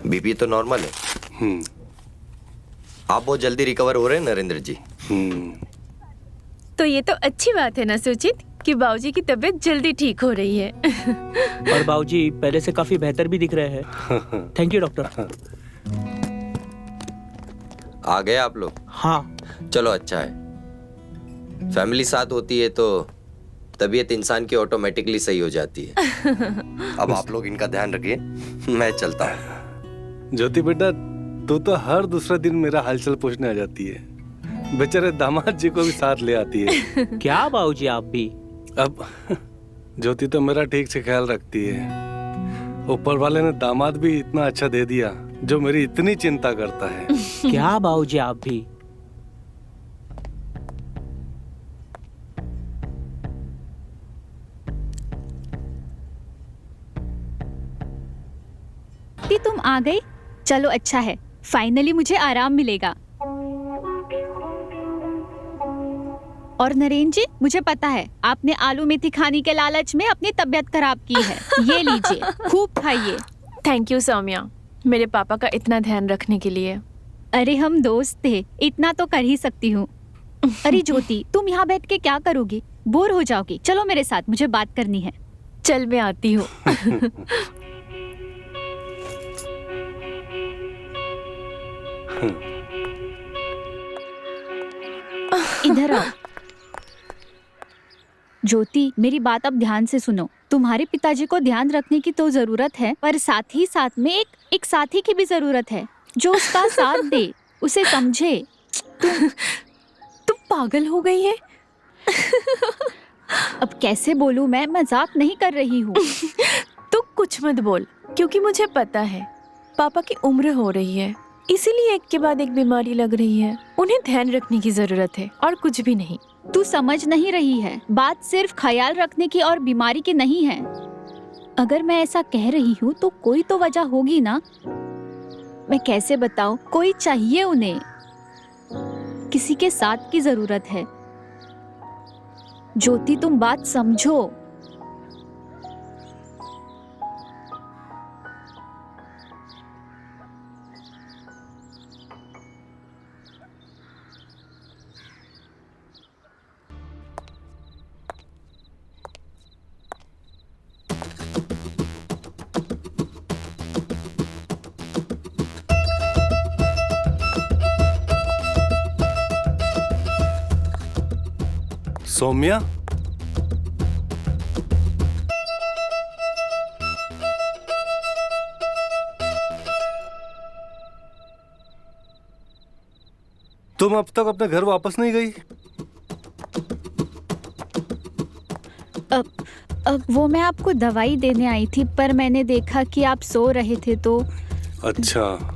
BP तो normal है। आप बहुत जल्दी रिकवर हो रहे हैं नरेंद्र जी। तो ये तो अच्छी बात है ना सुचित कि बाबूजी की तबीयत जल्दी ठीक हो रही है। और बाबूजी पहले से काफी बेहतर भी दिख रहे हैं। Thank you doctor. आ गए आप लोग? हाँ। चलो अच्छा है, फैमिली साथ होती है तो तबीयत इंसान की ऑटोमेटिकली सही हो जाती है। अब आप लोग इनका ध्यान रखिए, मैं चलता हूँ। ज्योति बेटा, तू तो हर दूसरा दिन मेरा हालचाल पूछने आ जाती है। बेचारे दामाद जी को भी साथ ले आती है। क्या बाबूजी आप भी? अब ज्योति तो मेरा ठीक से ख्याल रखती है। ऊपर वाले ने दामाद भी इतना अच्छा दे दिया जो मेरी इतनी चिंता करता है। क्या बाबूजी आप भी? तुम आ गई, चलो अच्छा है, फाइनली मुझे आराम मिलेगा। और नरेंद्र जी, मुझे पता है आपने आलू मेथी खाने के लालच में अपनी तबीयत खराब की है। ये लीजिए, खूब खाइए। थैंक यू सौम्या, मेरे पापा का इतना ध्यान रखने के लिए। अरे हम दोस्त थे, इतना तो कर ही सकती हूँ। अरे ज्योति, तुम यहाँ बैठ के क्या करोगी? बोर हो जाओगी। चलो मेरे साथ, मुझे बात करनी है। चल मैं आती हूँ। इधर आओ। ज्योति, मेरी बात अब ध्यान से सुनो। तुम्हारे पिताजी को ध्यान रखने की तो जरूरत है, पर साथ ही साथ में एक साथी की भी जरूरत है जो उसका साथ दे, उसे समझे। तुम पागल हो गई है? अब कैसे बोलूं मैं मजाक नहीं कर रही हूँ। तू कुछ मत बोल, क्योंकि मुझे पता है पापा की उम्र हो रही है, इसीलिए एक के बाद एक बीमारी लग रही है। उन्हें ध्यान रखने की जरूरत है और कुछ भी नहीं। तू समझ नहीं रही है, बात सिर्फ ख्याल रखने की और बीमारी की नहीं है। अगर मैं ऐसा कह रही हूँ तो कोई तो वजह होगी ना। मैं कैसे बताऊँ, कोई चाहिए उन्हें, किसी के साथ की जरूरत है। ज्योति, तुम बात समझो। सौम्या, तुम अब तक अपने घर वापस नहीं गई? अब वो मैं आपको दवाई देने आई थी, पर मैंने देखा कि आप सो रहे थे तो। अच्छा।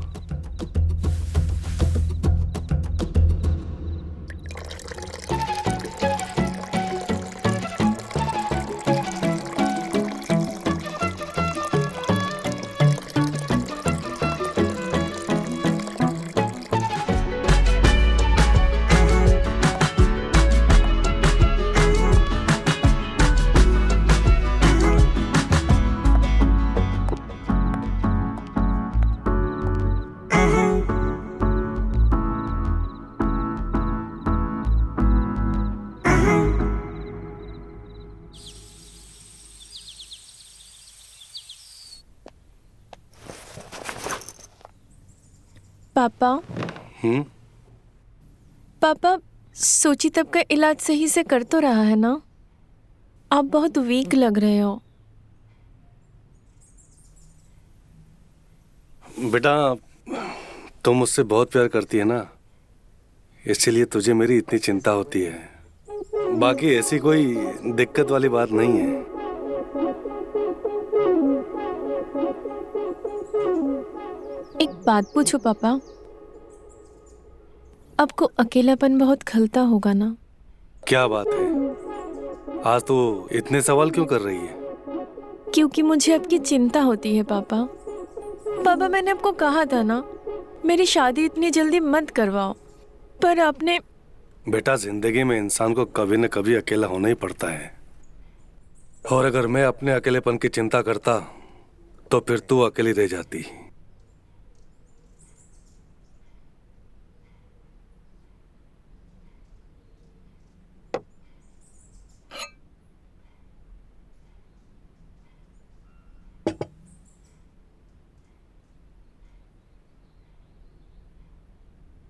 पापा। पापा, सोची तब का इलाज सही से कर तो रहा है ना? आप बहुत वीक लग रहे हो। बेटा, तुम मुझसे बहुत प्यार करती है ना, इसीलिए तुझे मेरी इतनी चिंता होती है। बाकी ऐसी कोई दिक्कत वाली बात नहीं है। एक बात पूछो पापा, आपको अकेलापन बहुत खलता होगा ना? क्या बात है, आज तो इतने सवाल क्यों कर रही है? क्योंकि मुझे आपकी चिंता होती है पापा। पापा, मैंने आपको कहा था ना, मेरी शादी इतनी जल्दी मत करवाओ, पर आपने। बेटा, जिंदगी में इंसान को कभी न कभी अकेला होना ही पड़ता है, और अगर मैं अपने अकेलेपन की चिंता करता तो फिर तू अकेली रह जाती।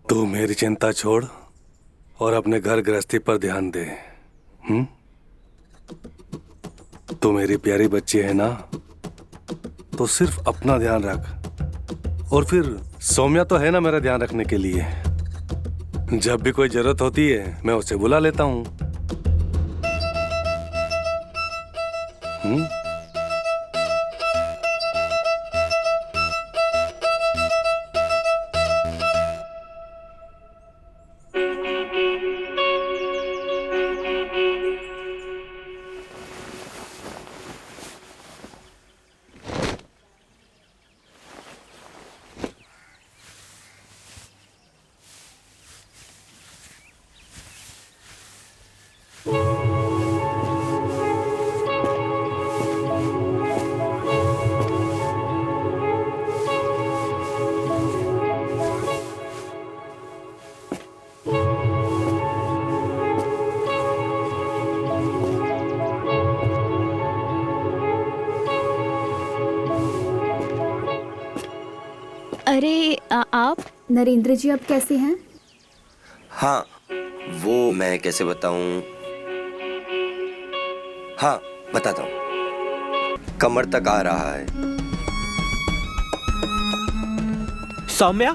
तू मेरी चिंता छोड़ और अपने घर गृहस्थी पर ध्यान दे। तू मेरी प्यारी बच्ची है ना, तो सिर्फ अपना ध्यान रख। और फिर सौम्या तो है ना मेरा ध्यान रखने के लिए। जब भी कोई जरूरत होती है मैं उसे बुला लेता हूँ। अरे आप नरेंद्र जी अब कैसे हैं? हाँ, वो मैं कैसे बताऊं? हाँ, बताता हूँ। कमर तक आ रहा है। सौम्या,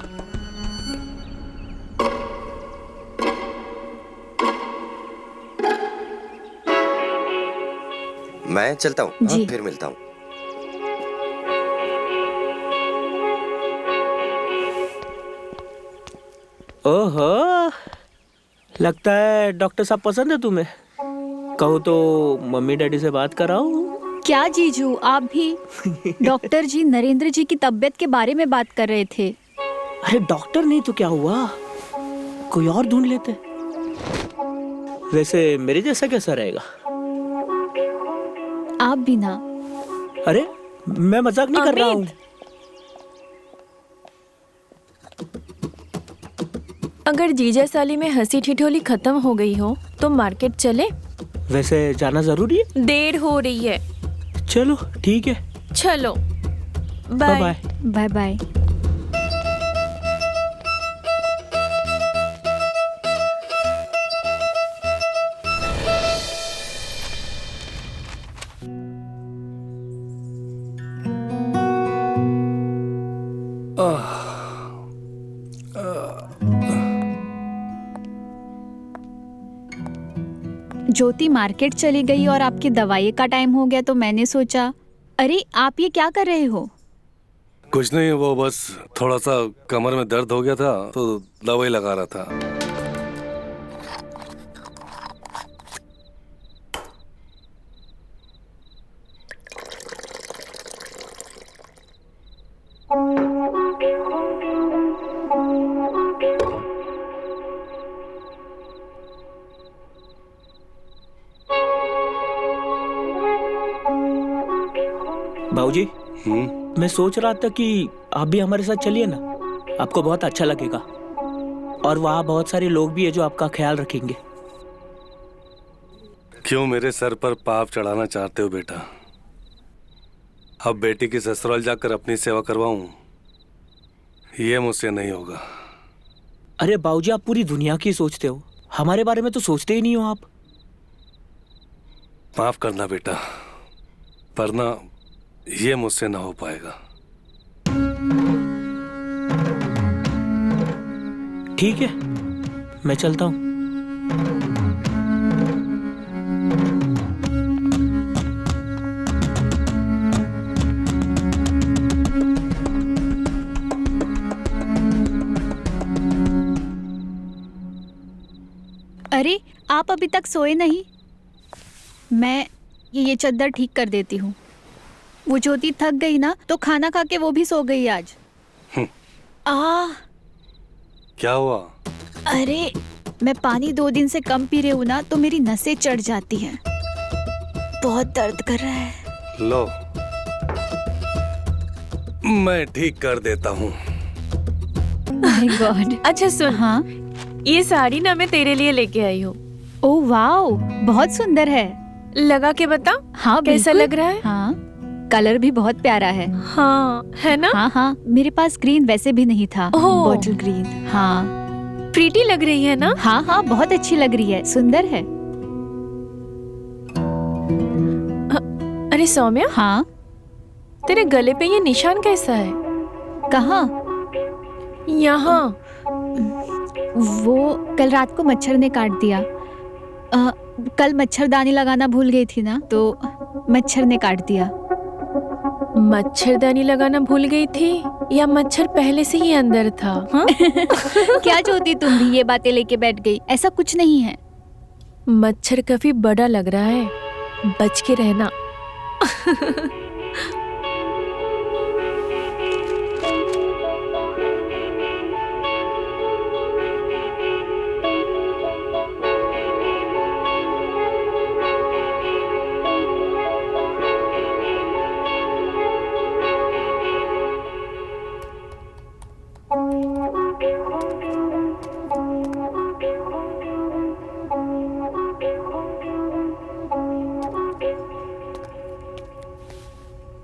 मैं चलता हूँ। हाँ, जी। फिर मिलता हूँ। ओहो, लगता है डॉक्टर साहब पसंद है तुम्हें। कहो तो मम्मी डैडी से बात कराओ। क्या जीजू, आप भी? डॉक्टर जी नरेंद्र जी की तबीयत के बारे में बात कर रहे थे। अरे डॉक्टर नहीं तो क्या हुआ, कोई और ढूंढ लेते। वैसे मेरे जैसा कैसा रहेगा? आप भी ना। अरे मैं मजाक नहीं कर रहा हूँ। अगर जीजा साली में हंसी ठिठोली खत्म हो गई हो तो मार्केट चले? वैसे जाना जरूरी है? देर हो रही है। चलो ठीक है, चलो, bye bye. Bye. Bye bye. Jyoti market चली गई और आपकी दवाई का टाइम हो गया, तो मैंने सोचा। अरे आप ये क्या कर रहे हो? कुछ नहीं, वो बस थोड़ा सा कमर में दर्द हो गया था तो दवाई लगा रहा था। बाबूजी, मैं सोच रहा था कि आप भी हमारे साथ चलिए ना, आपको बहुत अच्छा लगेगा। और वहाँ बहुत सारे लोग भी है जो आपका ख्याल रखेंगे। क्यों मेरे सर पर पाप चढ़ाना चाहते हो बेटा? अब बेटी की ससुराल जाकर अपनी सेवा करवाऊं, ये मुझसे नहीं होगा। अरे बाबूजी, आप पूरी दुनिया की सोचते हो, हमारे बारे में तो सोचते ही नहीं हो आप। माफ करना बेटा, पर ना ये मुझसे ना हो पाएगा। ठीक है, मैं चलता हूँ। अरे आप अभी तक सोए नहीं? मैं ये चद्दर ठीक कर देती हूँ। वो ज्योति थक गई ना, तो खाना खा के वो भी सो गई आज। क्या हुआ? अरे मैं पानी 2 दिन से कम पी रही हूँ ना, तो मेरी नसें चढ़ जाती हैं। बहुत दर्द कर रहा है। लो, मैं ठीक कर देता हूँ। My God. अच्छा सुन, हाँ, ये साड़ी ना मैं तेरे लिए लेके आई हूँ। ओह वाओ, बहुत सुंदर है। लगा के बता। हाँ, कैसा बिल्कुल। लग रहा है? हाँ, कलर भी बहुत प्यारा है। हाँ, है ना? हाँ हाँ, मेरे पास ग्रीन वैसे भी नहीं था। ओह। Bottle green. हाँ प्रीटी लग रही है ना? हाँ हाँ, बहुत अच्छी लग रही है, सुंदर है। अरे सौम्या, हाँ, तेरे गले पे ये निशान कैसा है? कहाँ? यहाँ। वो कल रात को मच्छर ने काट दिया। कल मच्छरदानी लगाना भूल गई थी ना, तो मच्छर ने काट दिया। मच्छरदानी लगाना भूल गई थी या मच्छर पहले से ही अंदर था? हाँ? क्या ज्योति, तुम भी ये बातें लेके बैठ गई? ऐसा कुछ नहीं है। मच्छर काफी बड़ा लग रहा है, बच के रहना।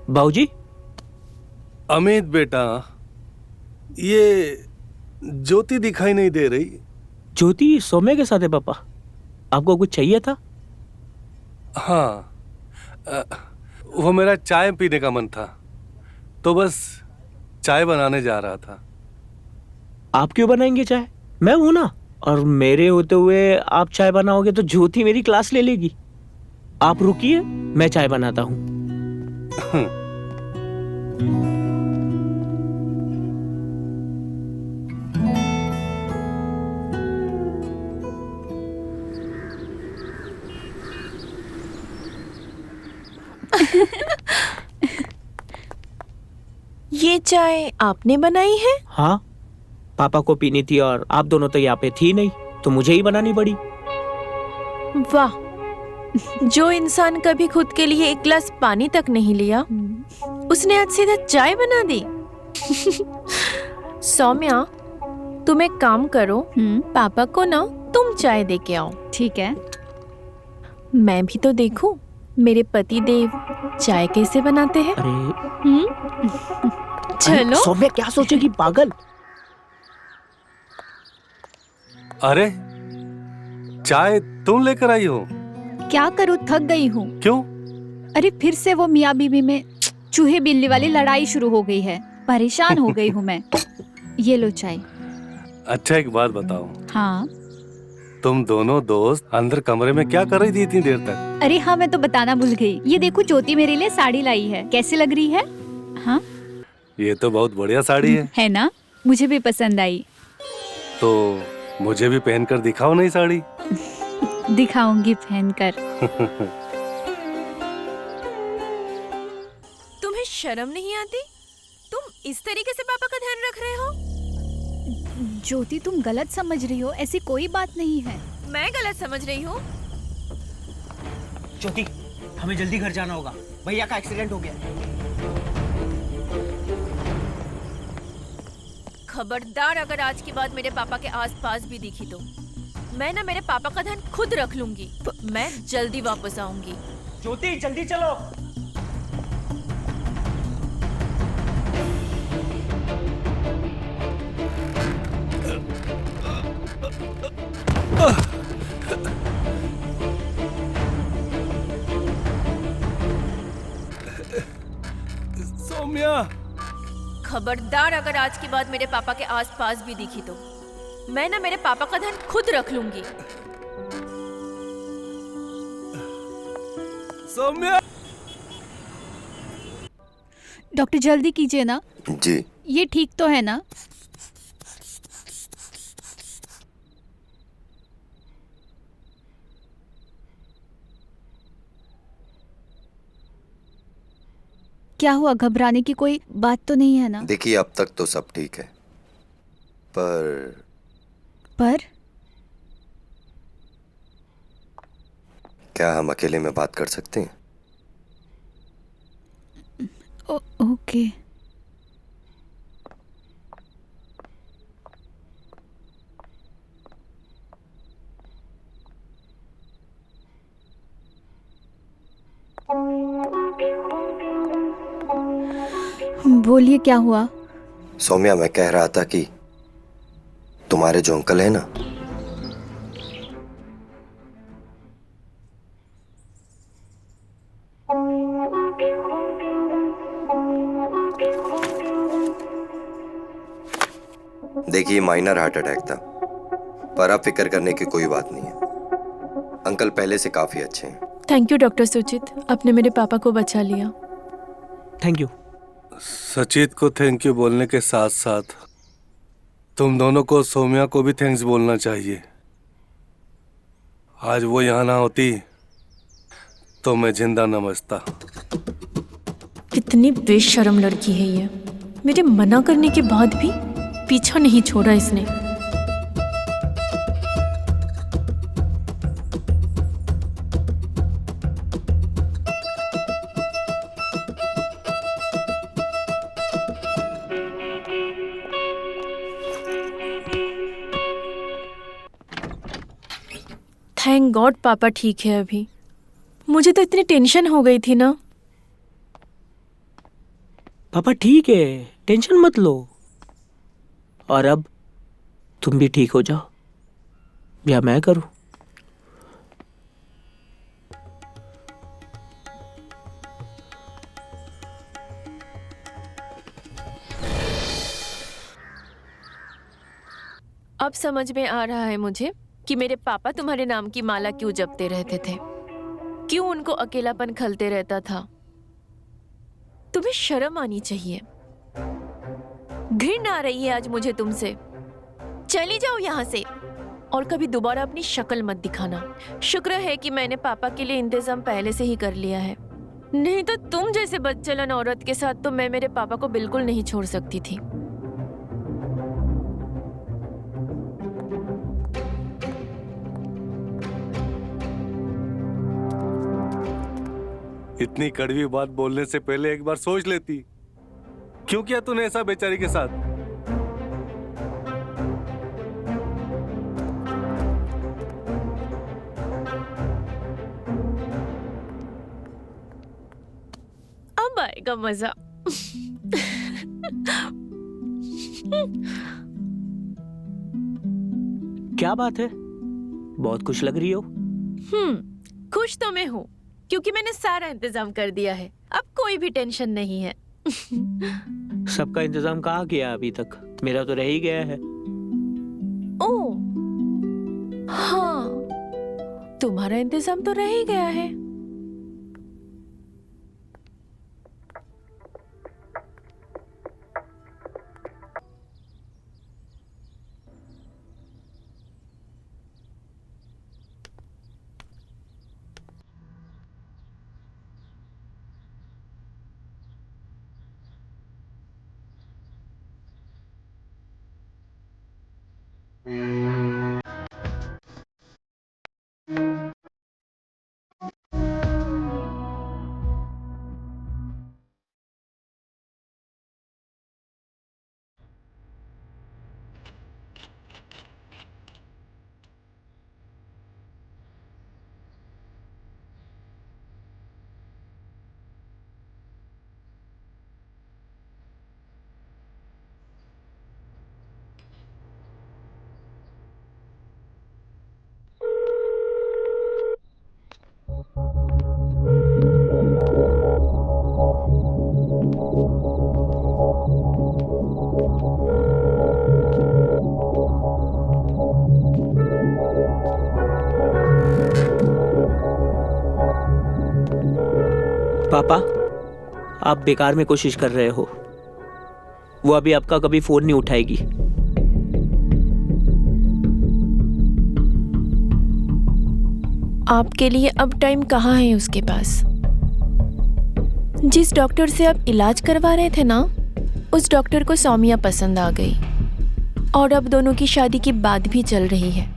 बाबूजी, अमित बेटा, ये ज्योति दिखाई नहीं दे रही। ज्योति सौम्या के साथ है पापा। आपको कुछ चाहिए था? हाँ, वो मेरा चाय पीने का मन था, तो बस चाय बनाने जा रहा था। आप क्यों बनाएंगे चाय? मैं हूं ना। और मेरे होते हुए आप चाय बनाओगे तो ज्योति मेरी क्लास ले लेगी। आप रुकिए, मैं चाय बनाता हूँ। ये चाय आपने बनाई है? हाँ, पापा को पीनी थी और आप दोनों तो यहाँ पे थी नहीं, तो मुझे ही बनानी पड़ी। वाह, जो इंसान कभी खुद के लिए एक गिलास पानी तक नहीं लिया, उसने आज सीधा चाय बना दी। सौम्या, तुम एक काम करो, पापा को ना तुम चाय दे के आओ। ठीक है। मैं भी तो देखूं मेरे पति देव चाय कैसे बनाते हैं। अरे चलो। सौम्या क्या सोचेगी, पागल। अरे, चाय तुम लेकर आई हो? क्या करूँ, थक गई हूँ। क्यों? अरे फिर से वो मियाँ बीवी में चूहे बिल्ली वाली लड़ाई शुरू हो गई है। परेशान हो गई हूँ मैं। ये लो चाय। अच्छा, एक बात बताओ। हाँ। तुम दोनों दोस्त अंदर कमरे में क्या कर रही थी इतनी देर तक? अरे हाँ, मैं तो बताना भूल गई। ये देखो, ज्योति मेरे लिए साड़ी लाई है, कैसी लग रही है? हाँ, ये तो बहुत बढ़िया साड़ी है ना? मुझे भी पसंद आई। तो मुझे भी पहनकर दिखाओ नई साड़ी। दिखाऊंगी पहनकर। तुम्हें शर्म नहीं आती? तुम इस तरीके से पापा का ध्यान रख रहे हो? ज्योति, तुम गलत समझ रही हो, ऐसी कोई बात नहीं है। मैं गलत समझ रही हूँ? ज्योति, हमें जल्दी घर जाना होगा, भैया का एक्सीडेंट हो गया। खबरदार, अगर आज के बाद मेरे पापा के आसपास भी दिखी तो मैं ना मेरे पापा का ध्यान खुद रख लूंगी। मैं जल्दी वापस आऊंगी। ज्योति, जल्दी चलो। सौम्या, खबरदार, अगर आज के बाद मेरे पापा के आसपास भी दिखी तो मैं ना मेरे पापा का ध्यान खुद रख लूंगी। सौम्या। डॉक्टर, जल्दी कीजिए ना। जी। ये ठीक तो है ना? क्या हुआ, घबराने की कोई बात तो नहीं है ना? देखिए, अब तक तो सब ठीक है, पर क्या हम अकेले में बात कर सकते हैं? ओके। बोलिए, क्या हुआ? सौम्या, मैं कह रहा था कि तुम तुम्हारे जो अंकल है ना, देखिए माइनर हार्ट अटैक था, पर अब फिक्र करने की कोई बात नहीं है। अंकल पहले से काफी अच्छे हैं। थैंक यू डॉक्टर सुचित, आपने मेरे पापा को बचा लिया। Thank you. सचित को थैंक यू बोलने के साथ साथ तुम दोनों को, सौम्या को भी थैंक्स बोलना चाहिए। आज वो यहाँ ना होती तो मैं जिंदा न बचता। कितनी बेशर्म लड़की है ये, मेरे मना करने के बाद भी पीछा नहीं छोड़ा इसने। थैंक गॉड पापा ठीक है अभी। मुझे तो इतनी टेंशन हो गई थी ना। पापा ठीक है, टेंशन मत लो। और अब तुम भी ठीक हो जाओ या मैं करूं? अब समझ में आ रहा है मुझे कि मेरे पापा तुम्हारे नाम की माला क्यों जपते रहते थे, क्यों उनको अकेलापन खलते रहता था। तुम्हें शर्म आनी चाहिए। घृणा आ रही है आज मुझे तुमसे। चली जाओ यहाँ से और कभी दोबारा अपनी शक्ल मत दिखाना। शुक्र है कि मैंने पापा के लिए इंतजाम पहले से ही कर लिया है, नहीं तो तुम जैसे बदचलन औरत के साथ तो मैं मेरे पापा को बिल्कुल नहीं छोड़ सकती थी। इतनी कड़वी बात बोलने से पहले एक बार सोच लेती। क्यों किया तूने ऐसा बेचारी के साथ? अब आएगा मजा। क्या बात है, बहुत खुश लग रही हो। खुश तो मैं हूँ क्योंकि मैंने सारा इंतजाम कर दिया है। अब कोई भी टेंशन नहीं है। सबका इंतजाम कहाँ किया अभी तक? मेरा तो रह ही गया है। ओ हाँ, तुम्हारा इंतजाम तो रह ही गया है। पापा, आप बेकार में कोशिश कर रहे हो। वो अभी आपका कभी फोन नहीं उठाएगी। आपके लिए अब टाइम कहाँ है उसके पास? जिस डॉक्टर से आप इलाज करवा रहे थे ना, उस डॉक्टर को सौम्या पसंद आ गई और अब दोनों की शादी की बात भी चल रही है।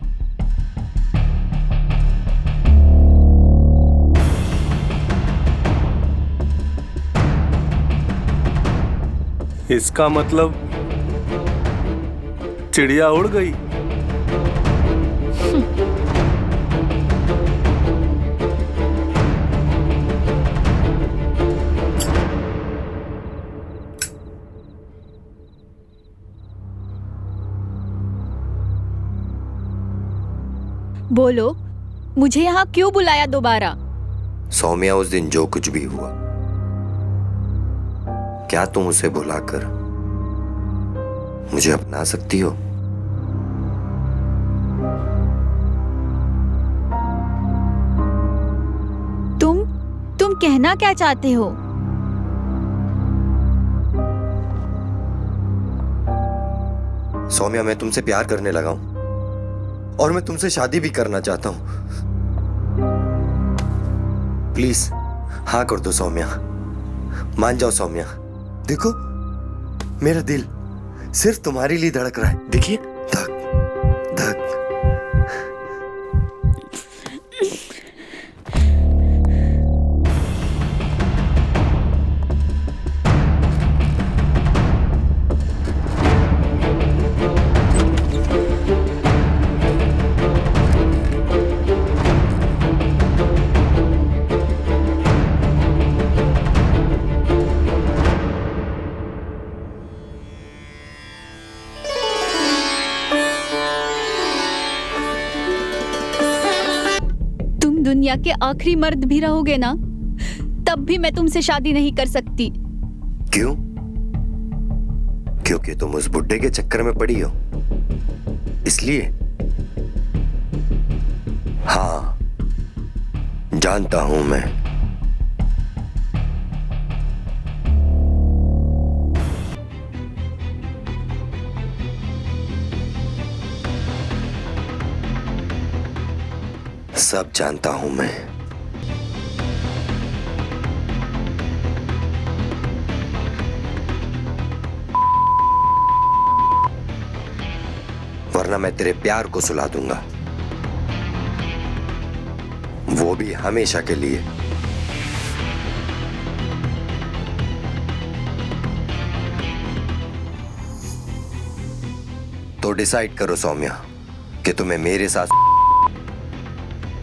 इसका मतलब चिड़िया उड़ गई। बोलो, मुझे यहाँ क्यों बुलाया दोबारा? सौम्या, उस दिन जो कुछ भी हुआ, क्या तुम उसे बुलाकर मुझे अपना सकती हो? तुम कहना क्या चाहते हो? सौम्या, मैं तुमसे प्यार करने लगा हूं और मैं तुमसे शादी भी करना चाहता हूं। प्लीज हाँ कर दो सौम्या, मान जाओ सौम्या। देखो, मेरा दिल सिर्फ तुम्हारे लिए धड़क रहा है। देखिए, धक धक। तुम दुनिया के आखिरी मर्द भी रहोगे ना, तब भी मैं तुमसे शादी नहीं कर सकती। क्यों? क्योंकि तुम उस बुड्ढे के चक्कर में पड़ी हो, इसलिए? हाँ, जानता हूं मैं। सब जानता हूं मैं। वरना मैं तेरे प्यार को सुला दूंगा, वो भी हमेशा के लिए। तो डिसाइड करो सौम्या कि तुम्हें मेरे साथ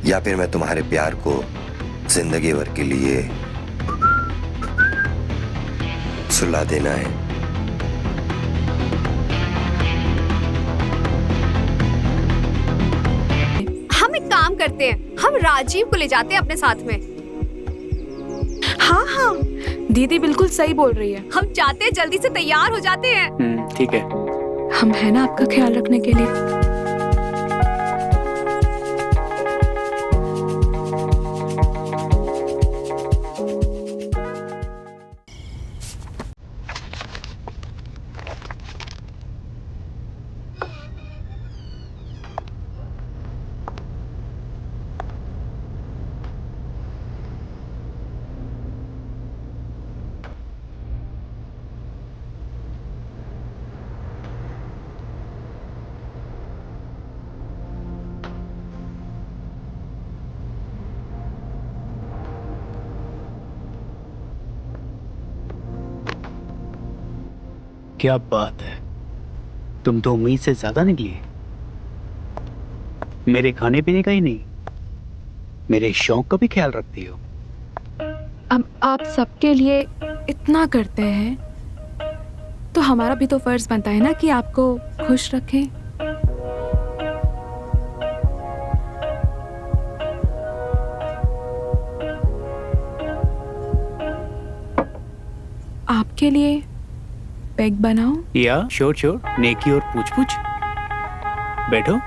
या फिर मैं तुम्हारे प्यार को जिंदगी भर के लिए सुला देना है। हम एक काम करते हैं, हम राजीव को ले जाते हैं अपने साथ में। हाँ हाँ, दीदी बिल्कुल सही बोल रही है। हम जाते हैं, जल्दी से तैयार हो जाते हैं। ठीक है। हम है ना आपका ख्याल रखने के लिए। क्या बात है, तुम तो उम्मीद से ज्यादा निकली। मेरे खाने पीने का ही नहीं, मेरे शौक का भी ख्याल रखती हो। अब आप सबके लिए इतना करते हैं तो हमारा भी तो फर्ज बनता है ना कि आपको खुश रखें। आपके लिए पैक बनाओ? या श्योर श्योर, नेकी और पूछ पूछ। बैठो।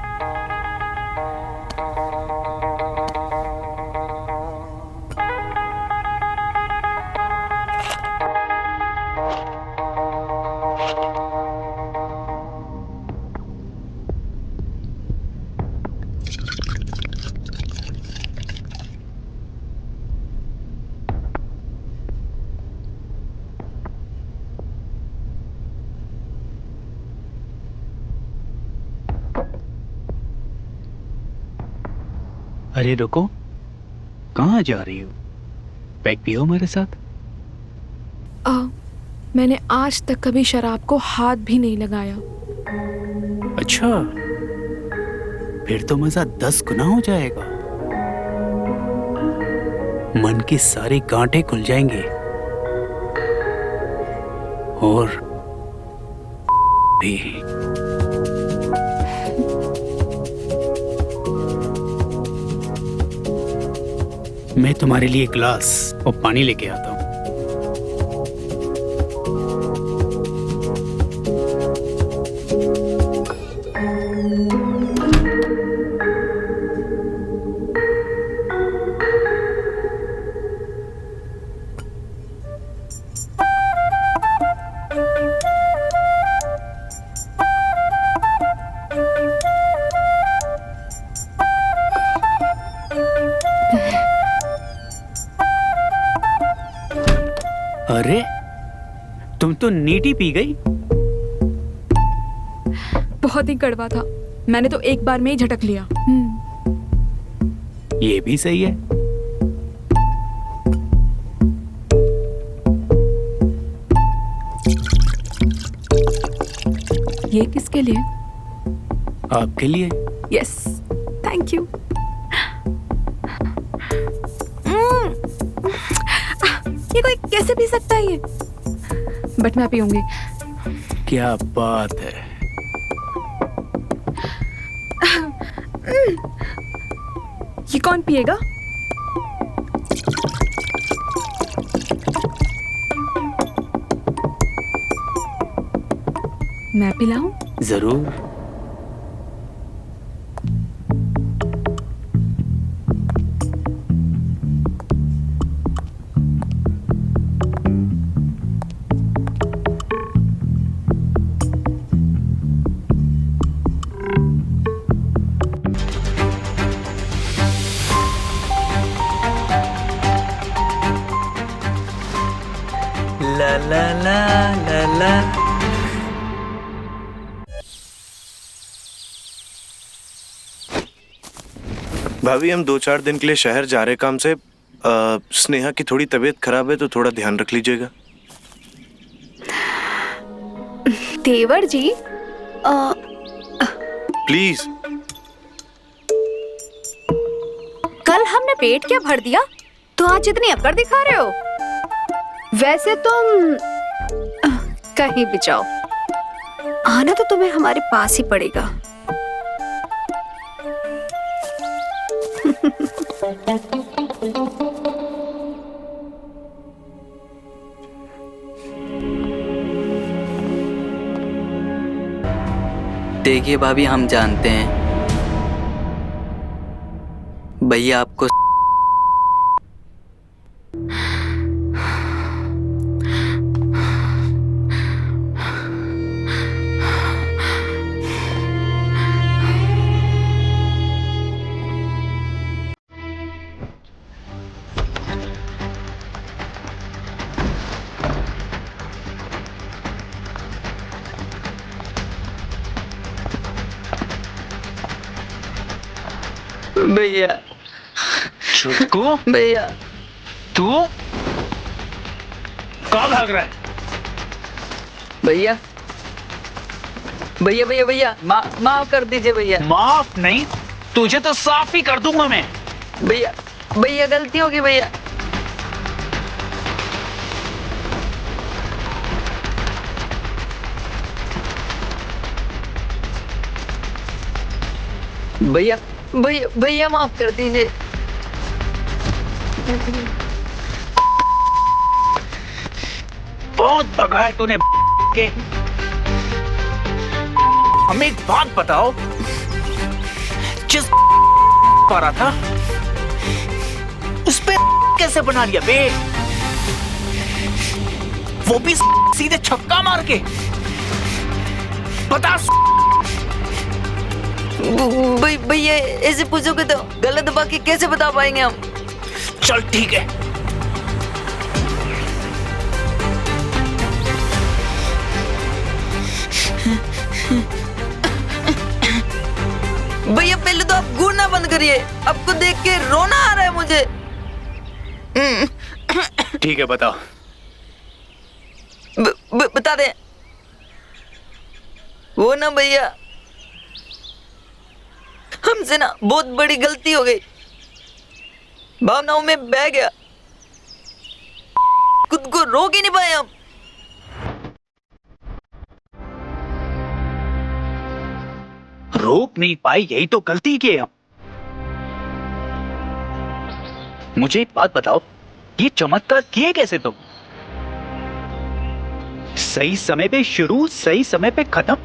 अरे रुको, कहाँ जा रही हो? पैक पियो हमारे साथ। मैंने आज तक कभी शराब को हाथ भी नहीं लगाया। अच्छा, फिर तो मजा 10 गुना हो जाएगा। मन की सारी गांठें खुल जाएंगी और भी। मैं तुम्हारे लिए एक ग्लास और पानी लेके आता हूँ। अरे तुम तो नीटी पी गई। बहुत ही कड़वा था, मैंने तो एक बार में ही झटक लिया। ये भी सही है। ये किसके लिए? आपके लिए। Yes, thank you. ये कोई कैसे पी सकता है ये? बट मैं पीऊंगी। क्या बात है। ये कौन पिएगा? मैं पिलाऊं? जरूर। ला ला ला ला ला। भाभी हम 2-4 दिन के लिए शहर जा रहे काम से। स्नेहा की थोड़ी तबीयत खराब है तो थोड़ा ध्यान रख लीजिएगा। देवर जी, प्लीज। कल हमने पेट क्या भर दिया तो आज इतनी अकड़ दिखा रहे हो? वैसे तुम कहीं भी जाओ, आना तो तुम्हें हमारे पास ही पड़ेगा। देखिए भाभी, हम जानते हैं भैया आपको भैया भैया तू कहाँ भाग रहा है? भैया भैया भैया भैया माफ कर दीजिए भैया। माफ नहीं, तुझे तो साफ ही कर दूंगा मैं। भैया भैया गलती होगी भैया। भैया भैया भैया माफ कर दीजिए। बहुत भगा है तूने के। हमें एक बात बताओ, जिस पा रहा था उस पे कैसे बना लिया बे? वो भी सीधे छक्का मार के। बता। भैया ऐसे पूछोगे तो गलत बाकी कैसे बता पाएंगे हम? चल ठीक है। भैया पहले तो आप घूरना बंद करिए, आपको देख के रोना आ रहा है मुझे। ठीक है बताओ। बता दे। वो ना भैया, हमसे ना बहुत बड़ी गलती हो गई, भावनाओं में बह गया, खुद को रोक ही नहीं पाए हम। रोक नहीं पाए, यही तो गलती की है हम। मुझे एक बात बताओ, ये चमत्कार किए कैसे तुम? सही समय पे शुरू, सही समय पे खत्म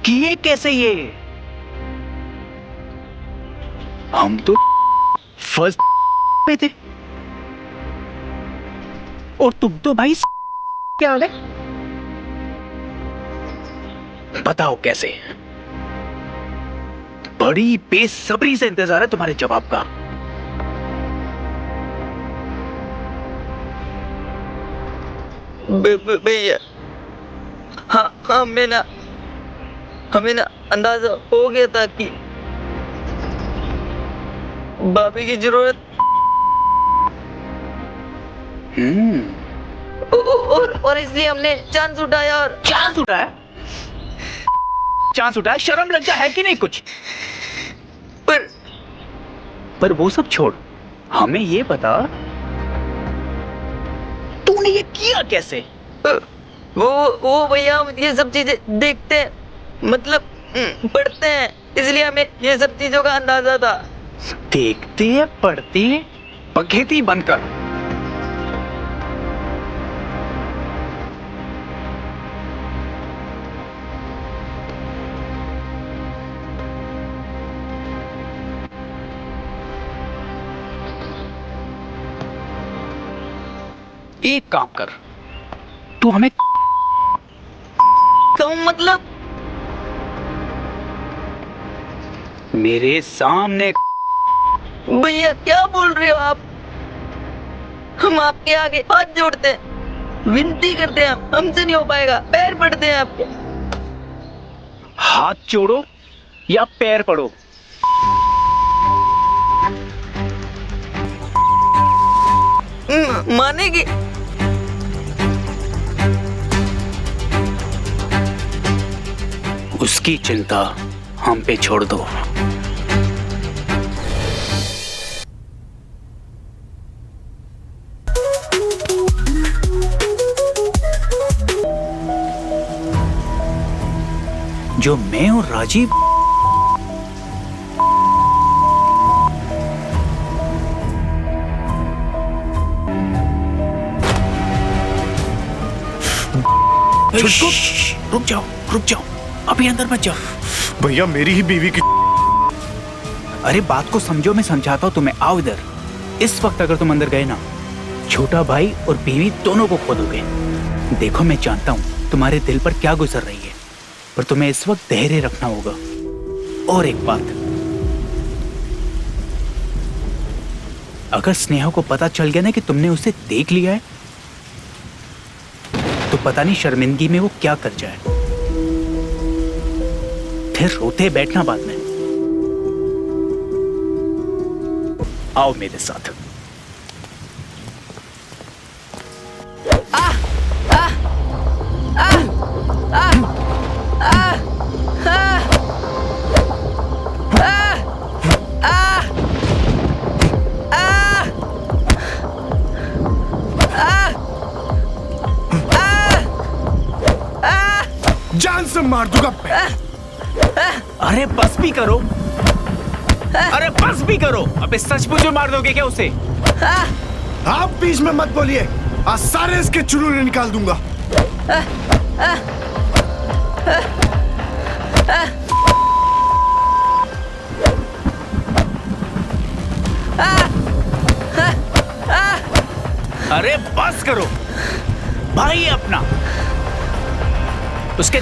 किए कैसे ये? हम तो फर्स्ट पे थे और तुम तो भाई क्या हाल है? बताओ कैसे? बड़ी बेसब्री से इंतजार है तुम्हारे जवाब का। भैया, हाँ हमें ना अंदाजा हो गया था कि भाभी की जरूरत और इसलिए हमने चांस उठाया। और चांस उठाया? चांस उठाया? शर्म लज्जा है कि नहीं कुछ? पर वो सब छोड़, हमें ये बता तूने ये किया कैसे? वो भैया, हम ये सब चीजें देखते हैं, मतलब पढ़ते हैं, इसलिए हमें ये सब चीजों का अंदाजा था। देखते हैं, पढ़ते हैं, पखेती बनकर। एक काम कर, तू हमें तो मतलब मेरे सामने भैया क्या बोल रहे हो आप? हम आपके आगे हाथ जोड़ते हैं, विनती करते हैं, हमसे नहीं हो पाएगा, पैर पड़ते हैं आपके। हाथ जोड़ो या पैर पड़ो, मानेगी? उसकी चिंता हम पे छोड़ दो। जो मैं और राजीव रुक जाओ, अभी अंदर मत जाओ। भैया मेरी ही बीवी की। अरे बात को समझो, मैं समझाता हूँ तुम्हें। आओ इधर। इस वक्त अगर तुम अंदर गए ना, छोटा भाई और बीवी दोनों को खो दोगे। देखो मैं जानता हूँ तुम्हारे दिल पर क्या गुजर रही है, पर तुम्हें इस वक्त धैर्य रखना होगा। और एक बात, अगर स्नेहा को पता चल गया ना कि तुमने उसे देख लिया है, तो पता नहीं शर्मिंदगी में वो क्या कर जाए। फिर रोते बैठना बाद में। आओ मेरे साथ। जान से मार दूंगा। अरे बस भी करो, अरे बस भी करो। अबे सच मुझे मार दोगे क्या उसे? आप बीच में मत बोलिए, आज सारे इसके चुलूले निकाल दूंगा। अरे बस करो, भाई है अपना, उसके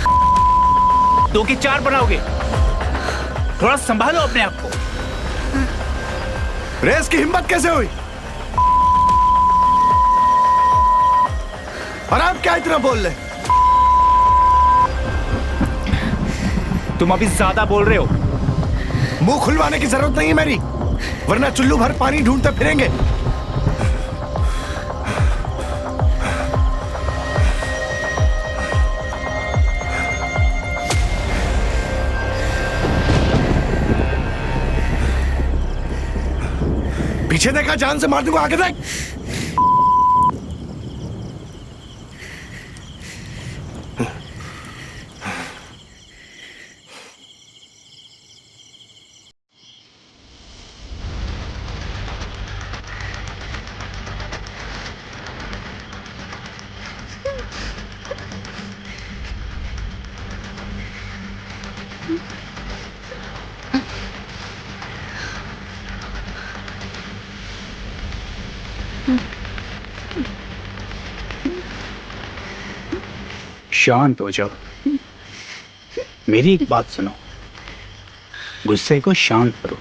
2 की 4 बनाओगे। थोड़ा संभालो अपने आप को। रेस की हिम्मत कैसे हुई? और आप क्या इतना बोल रहे? तुम अभी ज्यादा बोल रहे हो। मुंह खुलवाने की जरूरत नहीं है मेरी, वरना चुल्लू भर पानी ढूंढते फिरेंगे। पीछे देखा, जान से मार दूंगा, आगे देख। शांत हो जाओ। मेरी एक बात सुनो, गुस्से को शांत करो।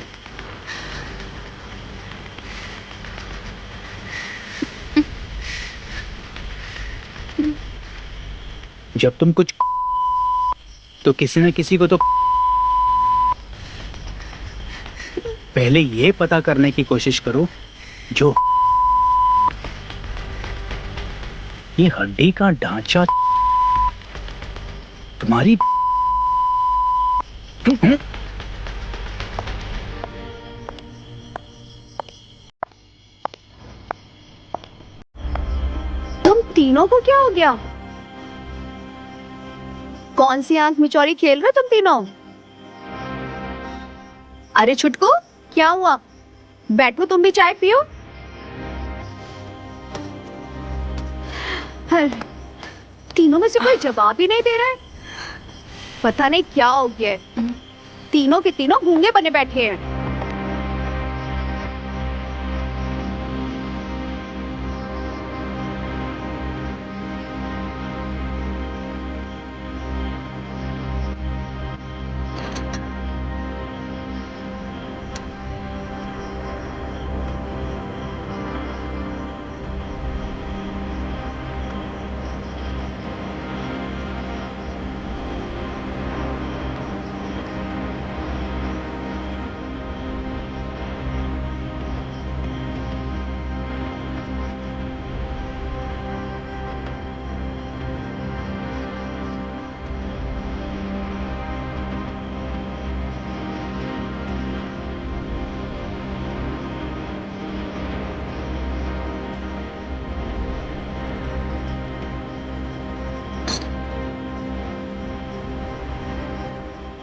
जब तुम कुछ तो किसी न किसी को तो पहले ये पता करने की कोशिश करो जो ये हड्डी का ढांचा तुम्हारी तुम तीनों को क्या हो गया? कौन सी आंख मिचौरी खेल रहे हो तुम तीनों? अरे छुटकू, क्या हुआ? बैठो, तुम भी चाय पियो। अरे, तीनों में से कोई जवाब ही नहीं दे रहा है। पता नहीं क्या हो गया है। तीनों के तीनों गूंगे बने बैठे हैं।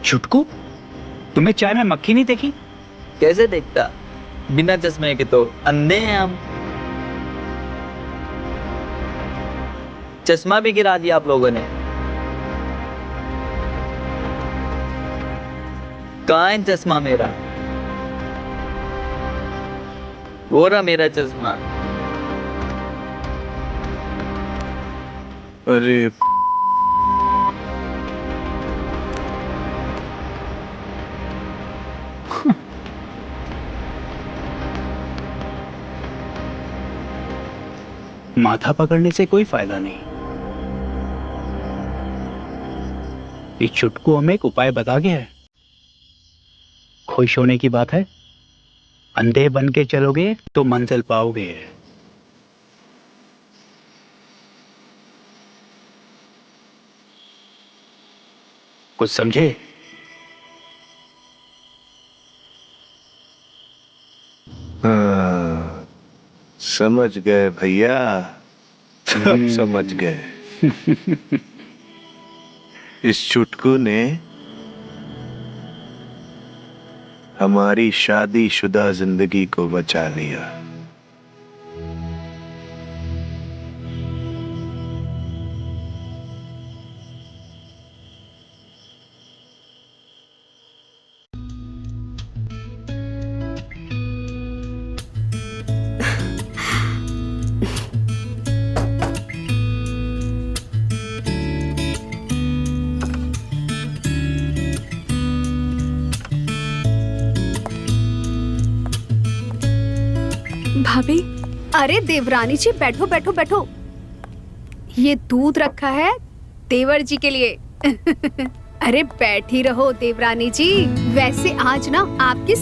छुटकू, तुम्हें चाय में मक्खी नहीं देखी? कैसे देखता, बिना चश्मे के तो अंधे हैं हम। चश्मा भी गिरा दिया आप लोगों ने। कहाँ है चश्मा मेरा? वो रहा मेरा चश्मा। अरे माथा पकड़ने से कोई फायदा नहीं। ये छुटकू हमें एक उपाय बता गया है। खुश होने की बात है, अंधे बन के चलोगे तो मंजिल पाओगे। कुछ समझे? हाँ, समझ गए भैया, सब समझ गए। इस छुटकू ने हमारी शादीशुदा जिंदगी को बचा लिया। भाभी, अरे देवरानी जी, बैठो बैठो बैठो। ये दूध रखा है देवर जी के लिए। अरे बैठी रहो देवरानी जी। वैसे आज ना आपकी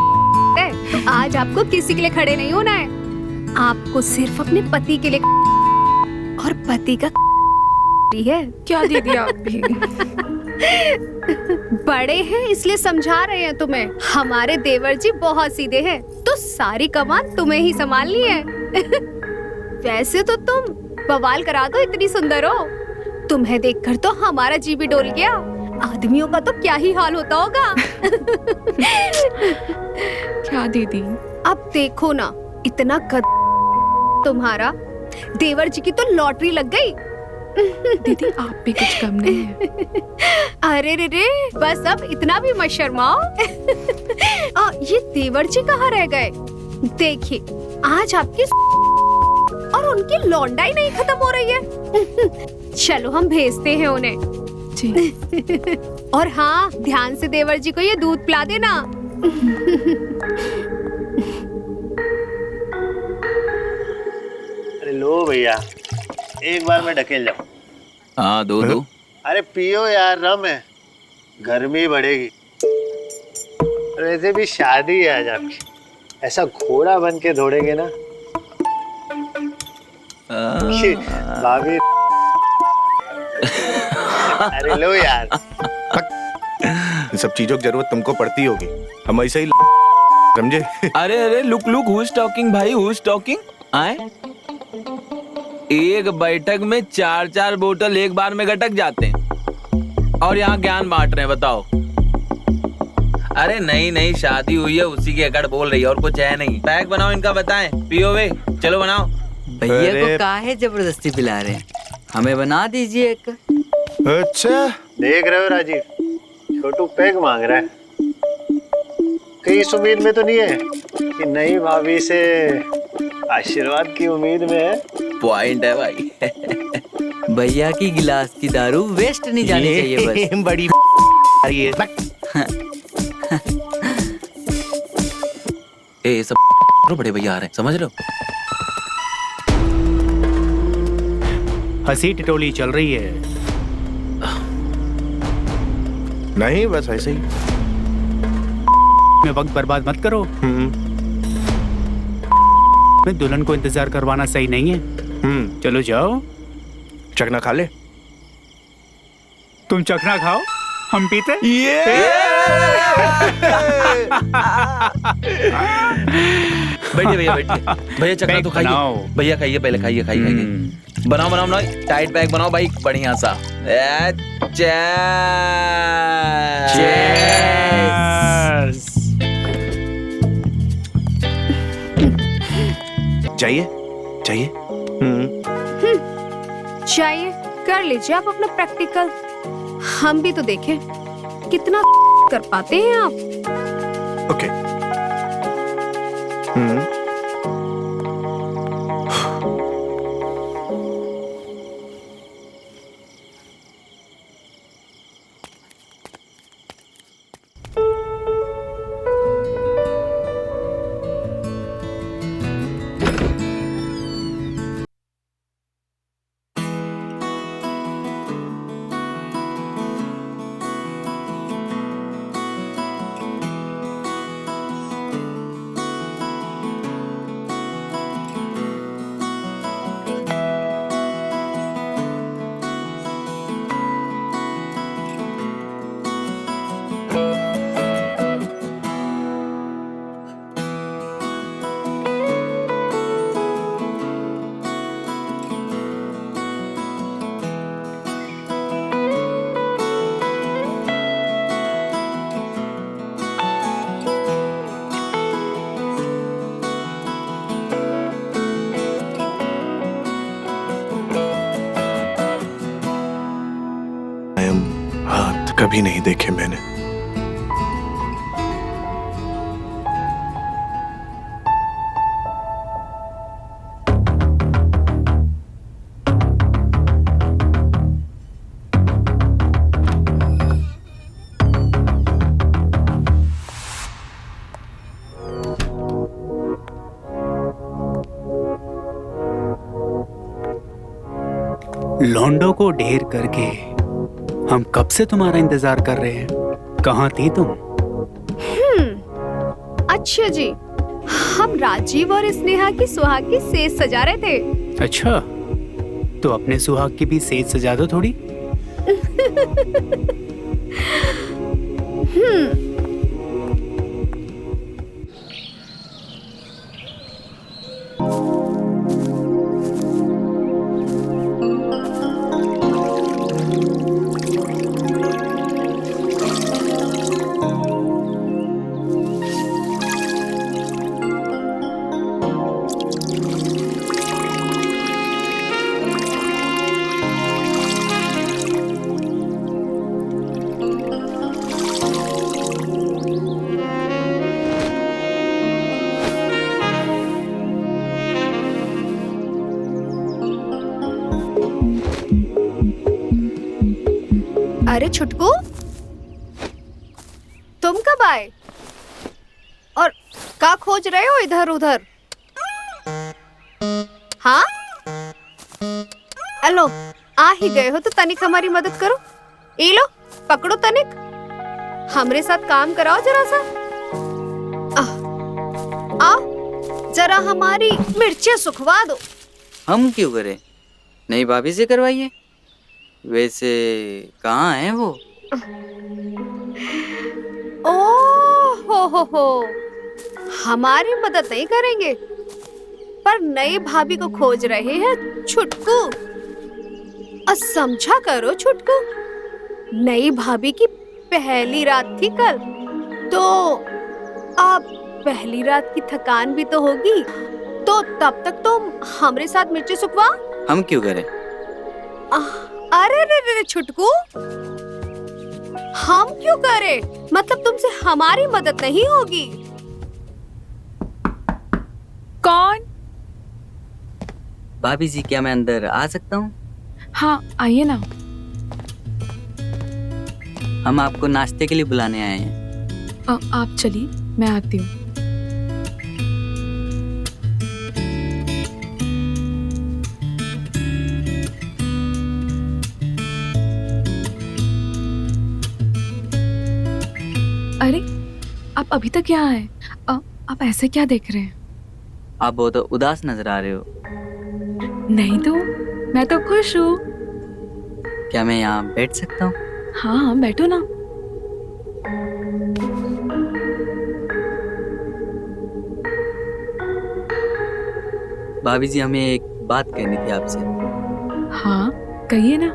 है, तो आज आपको किसी के लिए खड़े नहीं होना है। आपको सिर्फ अपने पति के लिए, और पति का है। क्या दीदी आप भी? बड़े हैं इसलिए समझा रहे हैं तुम्हें। हमारे देवर जी बहुत सीधे हैं, तो सारी कमान तुम्हें ही संभालनी है। वैसे तो तुम बवाल करा दो, इतनी सुंदर हो। तुम्हें देखकर तो हमारा जी भी डोल गया। आदमियों का तो क्या ही हाल होता होगा। क्या दीदी? अब देखो ना, इतना कद तुम्हारा, देवर जी की तो लॉटरी लग गई। दीदी आप भी कुछ कम नहीं है। अरे रे रे, बस अब इतना भी मत शर्माओ। ये देवर जी कहाँ रह गए? देखिए, आज आपकी उनकी लौंडाई नहीं खत्म हो रही है। चलो हम भेजते हैं उन्हें। जी। और हाँ, ध्यान से देवर जी को ये दूध पिला देना। अरे लो भैया, एक बार मैं ढकेल जाऊं। हाँ दो दो। अरे पियो यार, रम है, गर्मी बढ़ेगी। वैसे भी शादी है आज आपकी, ऐसा घोड़ा बन के दौड़ेंगे ना। भाभी अरे लो यार। इन सब चीजों की जरूरत तुमको पड़ती होगी, हम ऐसे ही समझे। अरे अरे look look, who is talking भाई, हु इज टॉकिंग? आए एक बैठक में 4-4 बोतल एक बार में गटक जाते हैं और यहाँ ज्ञान बांट रहे हैं, बताओ। अरे नहीं नहीं, शादी हुई है उसी की अकड़ बोल रही है, और कुछ है नहीं। पैक बनाओ इनका, बताएं। पियो वे, चलो बनाओ। भैया को काहे जबरदस्ती पिला रहे हैं, हमें बना दीजिए एक। अच्छा देख रहे हो राजीव, छोटू पैग मांग रहा है। कहीं इस उम्मीद में तो नहीं है कि नई भाभी से आशीर्वाद की उम्मीद में है। पॉइंट है भाई। भैया की गिलास की दारू वेस्ट नहीं जानी चाहिए बस। बड़ी ए सब बड़े भैया आ रहे हैं, समझ रहे हो? हंसी टिटोली चल रही है। नहीं बस ऐसे ही। में वक्त बर्बाद मत करो। में दुल्हन को इंतजार करवाना सही नहीं है। चलो जाओ, चखना खा ले। तुम चखना खाओ, हम पीते। बैठिए भैया, बैठिए भैया, चखना तो खाइए भैया, खाइए पहले, खाइए खाइए खाइए। बनाओ बनाओ बनाओ, टाइट पैक बनाओ भाई, बढ़िया सा। चाहिए चाहिए। चाहिए, कर लीजिए आप अपना प्रैक्टिकल। हम भी तो देखें कितना कर पाते हैं आप। ओके। कभी नहीं देखे मैंने। लौंडो को ढेर करके हम कब से तुम्हारा इंतजार कर रहे हैं। कहाँ थी तुम? अच्छा जी, हम राजीव और स्नेहा की सुहाग की सेज सजा रहे थे। अच्छा, तो अपने सुहाग की भी सेज सजा दो थोड़ी। अरे छुटकू, तुम कब आए और क्या खोज रहे हो इधर उधर? हाँ, हेलो, आ ही गए हो तो तनिक हमारी मदद करो। ये लो, पकड़ो तनिक, हमरे साथ काम कराओ जरा सा। आओ जरा हमारी मिर्चें सुखवा दो। हम क्यों करें, नई भाभी से करवाइए। वैसे कहाँ है वो? ओ हो, हमारी मदद नहीं करेंगे पर नई भाभी को खोज रहे हैं छुटकू। समझा करो छुटकू, नई भाभी की पहली रात थी कल, तो अब पहली रात की थकान भी तो होगी, तो तब तक तुम हमरे साथ मिर्ची सुखवा। हम क्यों करें? अरे रे छुटकू, हम क्यों करें? मतलब तुमसे हमारी मदद नहीं होगी। कौन? भाभी जी, क्या मैं अंदर आ सकता हूँ? हाँ, आइए ना। हम आपको नाश्ते के लिए बुलाने आए हैं। आप चलिए, मैं आती हूँ। अरे, आप अभी तक यहाँ हैं? आप ऐसे क्या देख रहे हैं? आप बहुत उदास नजर आ रहे हो। नहीं तो, मैं तो खुश हूँ। क्या मैं यहाँ बैठ सकता हूँ? हाँ, बैठो ना। भाभी जी, हमें एक बात कहनी थी आपसे। हाँ, कहिए ना।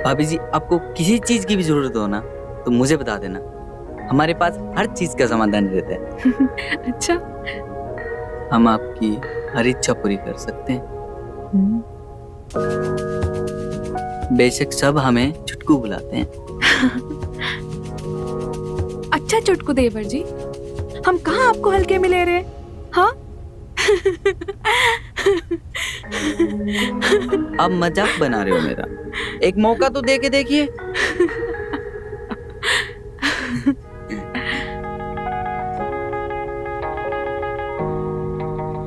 भाभी जी, आपको किसी चीज की भी जरूरत हो ना तो मुझे बता देना, हमारे पास हर चीज का समाधान रहता है। अच्छा, हम आपकी हर इच्छा पूरी कर सकते हैं। बेशक सब हमें छुटकू बुलाते हैं। अच्छा चुटकू देवर जी, हम कहाँ आपको हल्के में ले रहे हैं? हाँ? आप मजाक बना रहे हो मेरा, एक मौका तो दे के देखिए।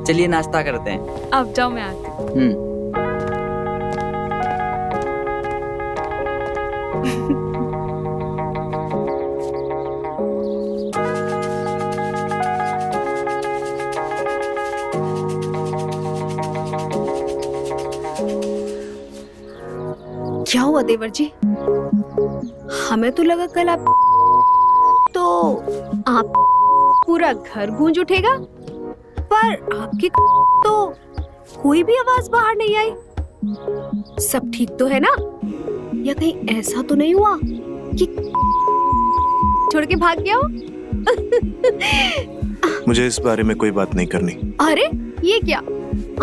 चलिए नाश्ता करते हैं। आप जाओ, मैं आती हूँ। क्या हुआ देवर जी? हमें तो लगा कल आप पूरा घर गूंज उठेगा, पर आपकी तो कोई भी आवाज बाहर नहीं आई। सब ठीक तो है ना? या कहीं ऐसा तो नहीं हुआ कि छोड़ के भाग गया हो? मुझे इस बारे में कोई बात नहीं करनी। अरे ये क्या,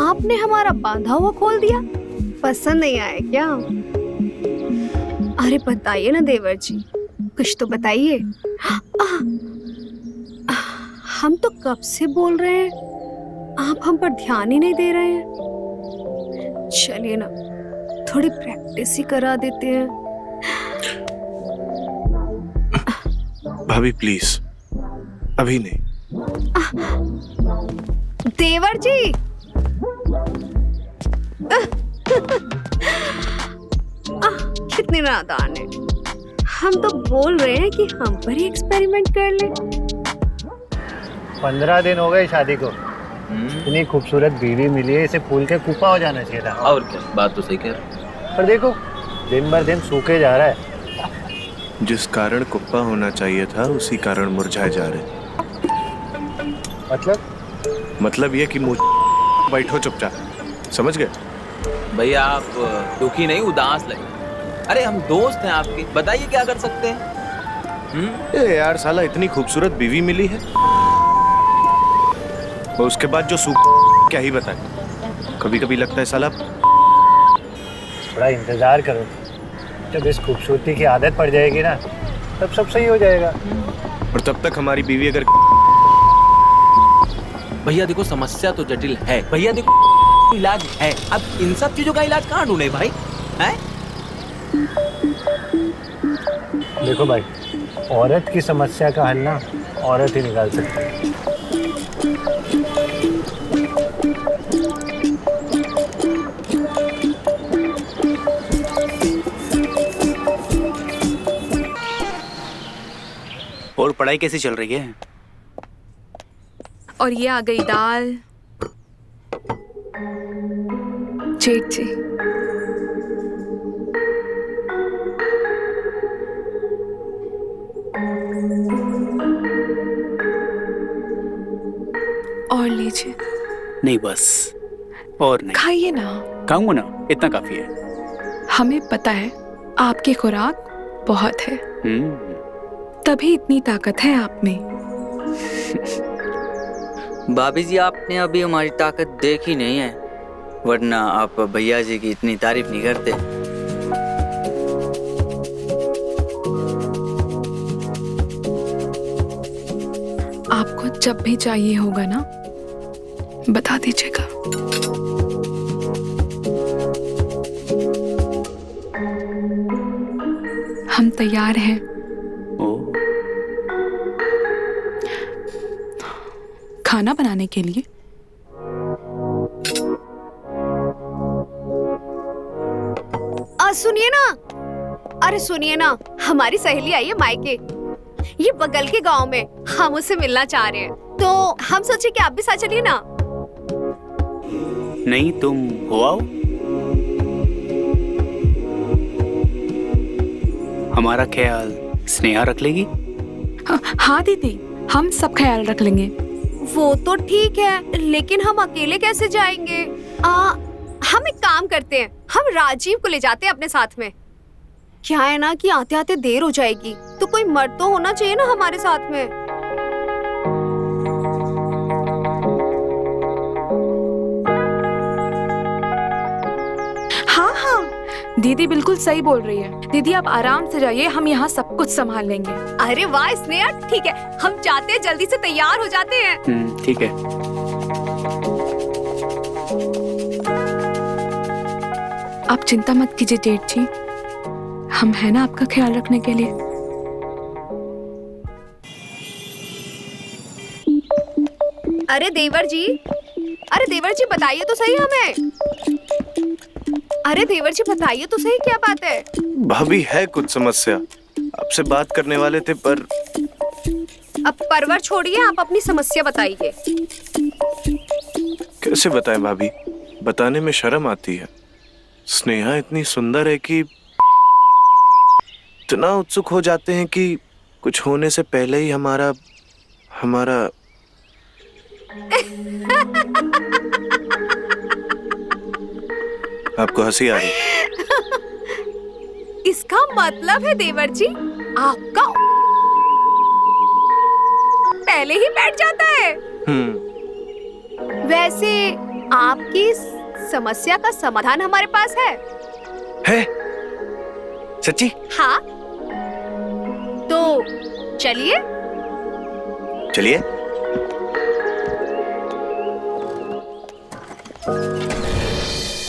आपने हमारा बांधा हुआ खोल दिया? पसंद नहीं आया क्या? अरे बताइए ना देवर जी, कुछ तो बताइए। हम तो कब से बोल रहे हैं, आप हम पर ध्यान ही नहीं दे रहे हैं। चलिए ना, थोड़ी प्रैक्टिस ही करा देते हैं। भाभी प्लीज, अभी नहीं। देवर जी, कितनी नादान है। हम तो बोल रहे हैं कि हम पर ही एक्सपेरिमेंट कर ले। 15 दिन हो गए शादी को, इतनी खूबसूरत बीवी मिली है, इसे फूल के कुपा हो जाना चाहिए था। और क्या, बात तो सही कह रहा। पर देखो, दिन भर दिन सूखे जा रहा है। जिस कारण कुप्पा होना चाहिए था उसी कारण मुरझाए जा रहे। मतलब ये कि बैठो चुपचाप, समझ गए? भैया आप दुखी नहीं, उदास लगे। अरे हम दोस्त हैं आपके, बताइए क्या कर सकते हैं? यार साला, इतनी खूबसूरत बीवी मिली है और उसके बाद जो क्या ही बताए। कभी कभी लगता है साला, थोड़ा इंतजार करो, जब इस खूबसूरती की आदत पड़ जाएगी ना तब सब सही हो जाएगा। और तब तक हमारी बीवी अगर भैया देखो, समस्या तो जटिल है। भैया देखो, इलाज है। अब इन सब चीजों का इलाज कहाँ ढूंढे भाई? हैं? देखो भाई, औरत की समस्या का हल ना औरत ही निकाल सकती है। और पढ़ाई कैसी चल रही है? और ये आ गई दाल। जेठ जी, और लीजिए। नहीं बस, और नहीं। खाइए ना। खाऊंगा ना, इतना काफी है। हमें पता है आपकी खुराक बहुत है, तभी इतनी ताकत है आप में। भाभी जी, आपने अभी हमारी ताकत देखी नहीं है, वरना आप भैया जी की इतनी तारीफ नहीं करते। आपको जब भी चाहिए होगा ना, बता दीजिएगा। हम तैयार हैं। खाना बनाने के लिए। सुनिए ना, अरे सुनिए ना, हमारी सहेली आई है मायके, ये बगल के गांव में। हम उससे मिलना चाह रहे हैं, तो हम सोचे कि आप भी साथ चलिए ना। नहीं, तुम हो आओ। हमारा ख्याल स्नेहा रख लेगी। हाँ दीदी, हम सब ख्याल रख लेंगे। वो तो ठीक है, लेकिन हम अकेले कैसे जाएंगे? हम एक काम करते हैं, हम राजीव को ले जाते हैं अपने साथ में। क्या है ना कि आते आते देर हो जाएगी, तो कोई मर्द तो होना चाहिए ना हमारे साथ में। हाँ हाँ, दीदी बिल्कुल सही बोल रही है। दीदी आप आराम से जाइए, हम यहाँ सब कुछ संभाल लेंगे। अरे वाह स्नेहा, ठीक है, हम जाते हैं, जल्दी से तैयार हो जाते हैं। ठीक है। आप चिंता मत कीजिए जेठ जी, हम है ना आपका ख्याल रखने के लिए। अरे देवर जी, बताइए तो सही हमें। अरे देवर जी बताइए तो सही, क्या बात है? भाभी है कुछ समस्या, आपसे बात करने वाले थे पर। अब परवर छोड़िए, आप अपनी समस्या बताइए। कैसे बताएं भाभी, बताने में शर्म आती है। स्नेहा इतनी सुंदर है कि इतना उत्सुक हो जाते हैं कि कुछ होने से पहले ही हमारा आपको हंसी आ रही? इसका मतलब है देवर जी, आपका पहले ही बैठ जाता है। वैसे आपकी समस्या का समाधान हमारे पास है। सच्ची? हाँ, तो चलिए। चलिए।